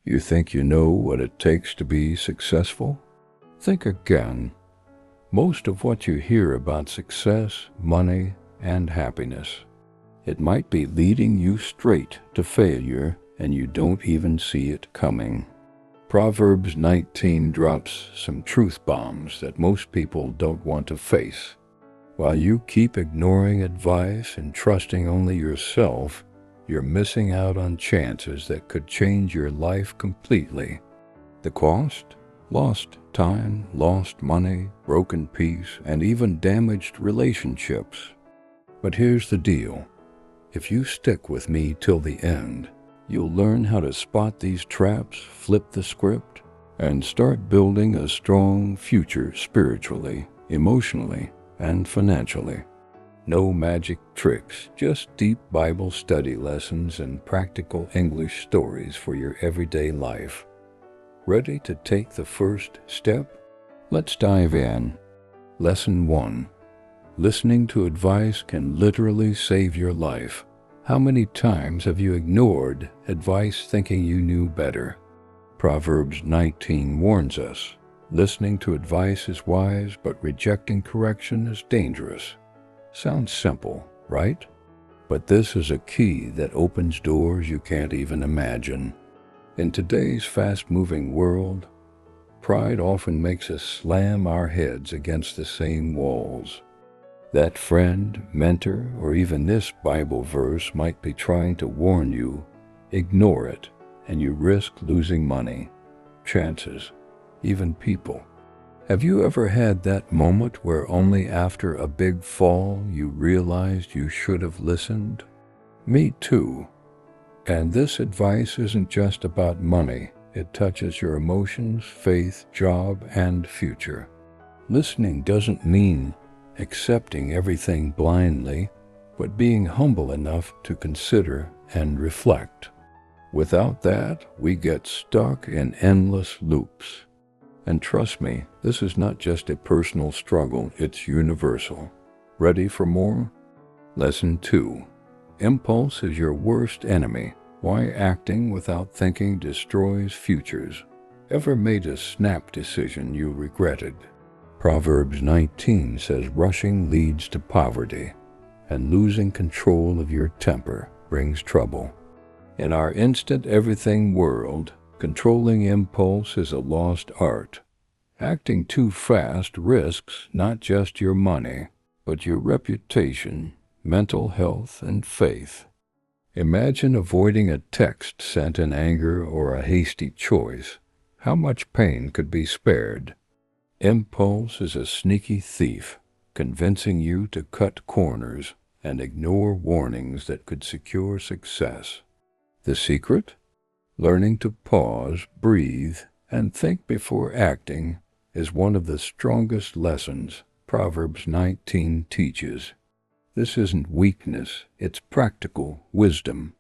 You think you know what it takes to be successful? Think again. Most of what you hear about success, money, and happiness, it might be leading you straight to failure and you don't even see it coming. Proverbs 19 drops some truth bombs that most people don't want to face. While you keep ignoring advice and trusting only yourself, you're missing out on chances that could change your life completely. The cost? Lost time, lost money, broken peace, and even damaged relationships. But here's the deal. If you stick with me till the end, you'll learn how to spot these traps, flip the script, and start building a strong future spiritually, emotionally, and financially. No magic tricks, just deep Bible study lessons and practical English stories for your everyday life. Ready to take the first step? Let's dive in. Lesson 1. Listening to advice can literally save your life. How many times have you ignored advice thinking you knew better? Proverbs 19 warns us, listening to advice is wise, but rejecting correction is dangerous. Sounds simple, right? But this is a key that opens doors you can't even imagine. In today's fast-moving world, pride often makes us slam our heads against the same walls. That friend, mentor, or even this Bible verse might be trying to warn you. Ignore it, and you risk losing money, chances, even people. Have you ever had that moment where only after a big fall you realized you should have listened? Me too. And this advice isn't just about money. It touches your emotions, faith, job, and future. Listening doesn't mean accepting everything blindly, but being humble enough to consider and reflect. Without that, we get stuck in endless loops. And trust me, this is not just a personal struggle, it's universal. Ready for more? Lesson 2. Impulse is your worst enemy. Why acting without thinking destroys futures. Ever made a snap decision you regretted? Proverbs 19 says rushing leads to poverty, and losing control of your temper brings trouble. In our instant everything world, controlling impulse is a lost art. Acting too fast risks not just your money, but your reputation, mental health, and faith. Imagine avoiding a text sent in anger or a hasty choice. How much pain could be spared? Impulse is a sneaky thief, convincing you to cut corners and ignore warnings that could secure success. The secret? Learning to pause, breathe, and think before acting is one of the strongest lessons Proverbs 19 teaches. This isn't weakness, it's practical wisdom.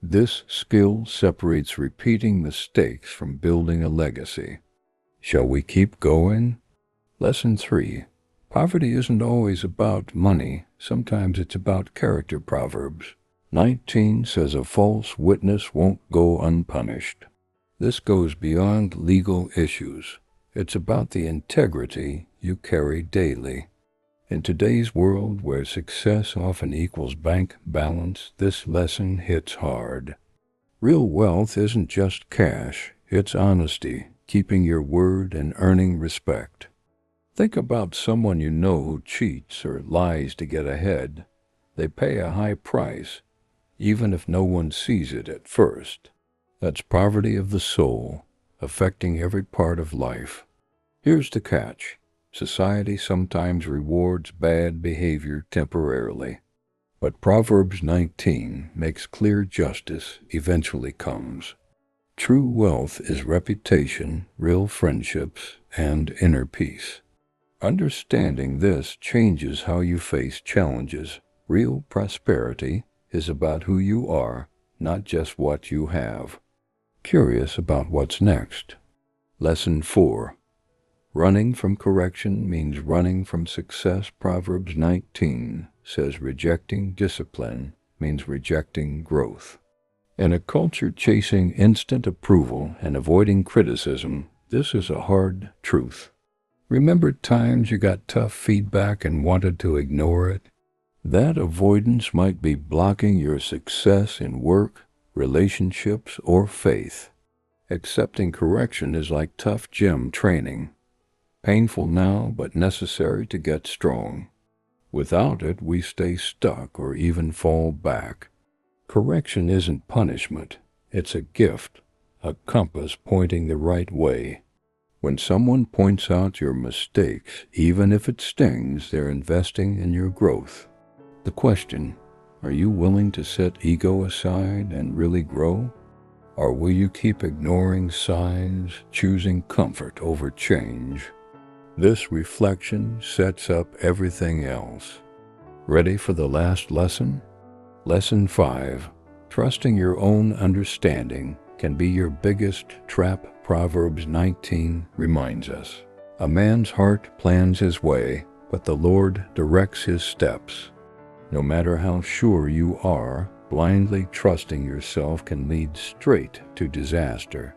This skill separates repeating mistakes from building a legacy. Shall we keep going? Lesson 3. Poverty isn't always about money. Sometimes it's about character. Proverbs 19 says a false witness won't go unpunished. This goes beyond legal issues. It's about the integrity you carry daily. In today's world where success often equals bank balance, this lesson hits hard. Real wealth isn't just cash, it's honesty, keeping your word and earning respect. Think about someone you know who cheats or lies to get ahead. They pay a high price, even if no one sees it at first. That's poverty of the soul, affecting every part of life. Here's the catch. Society sometimes rewards bad behavior temporarily, but Proverbs 19 makes clear justice eventually comes. True wealth is reputation, real friendships, and inner peace. Understanding this changes how you face challenges. Real prosperity is about who you are, not just what you have. Curious about what's next? Lesson 4. Running from correction means running from success. Proverbs 19 says rejecting discipline means rejecting growth. In a culture chasing instant approval and avoiding criticism, this is a hard truth. Remember times you got tough feedback and wanted to ignore it? That avoidance might be blocking your success in work, relationships, or faith. Accepting correction is like tough gym training. Painful now, but necessary to get strong. Without it, we stay stuck or even fall back. Correction isn't punishment. It's a gift, a compass pointing the right way. When someone points out your mistakes, even if it stings, they're investing in your growth. The question, are you willing to set ego aside and really grow? Or will you keep ignoring signs, choosing comfort over change? This reflection sets up everything else. Ready for the last lesson? Lesson 5. Trusting your own understanding can be your biggest trap. Proverbs 19 reminds us. A man's heart plans his way, but the Lord directs his steps. No matter how sure you are, blindly trusting yourself can lead straight to disaster.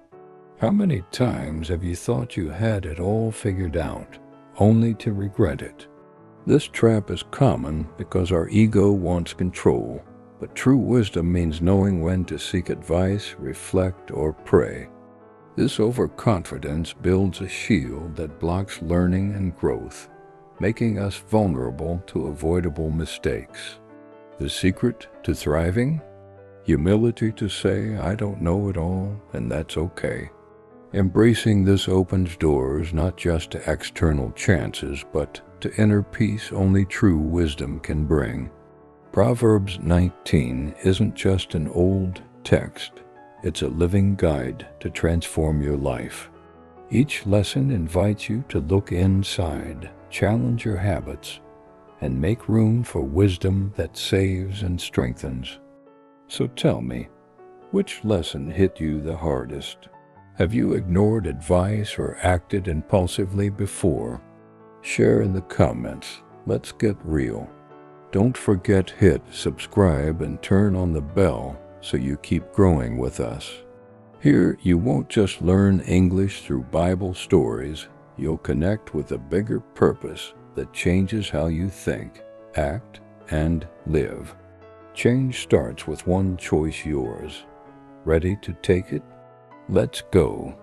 How many times have you thought you had it all figured out, only to regret it? This trap is common because our ego wants control, but true wisdom means knowing when to seek advice, reflect, or pray. This overconfidence builds a shield that blocks learning and growth, making us vulnerable to avoidable mistakes. The secret to thriving? Humility to say, I don't know it all, and that's okay. Embracing this opens doors not just to external chances, but to inner peace only true wisdom can bring. Proverbs 19 isn't just an old text, it's a living guide to transform your life. Each lesson invites you to look inside, challenge your habits, and make room for wisdom that saves and strengthens. So tell me, which lesson hit you the hardest? Have you ignored advice or acted impulsively before? Share in the comments. Let's get real. Don't forget to hit subscribe and turn on the bell so you keep growing with us. Here you won't just learn English through Bible stories, you'll connect with a bigger purpose that changes how you think, act, and live. Change starts with one choice yours. Ready to take it? Let's go.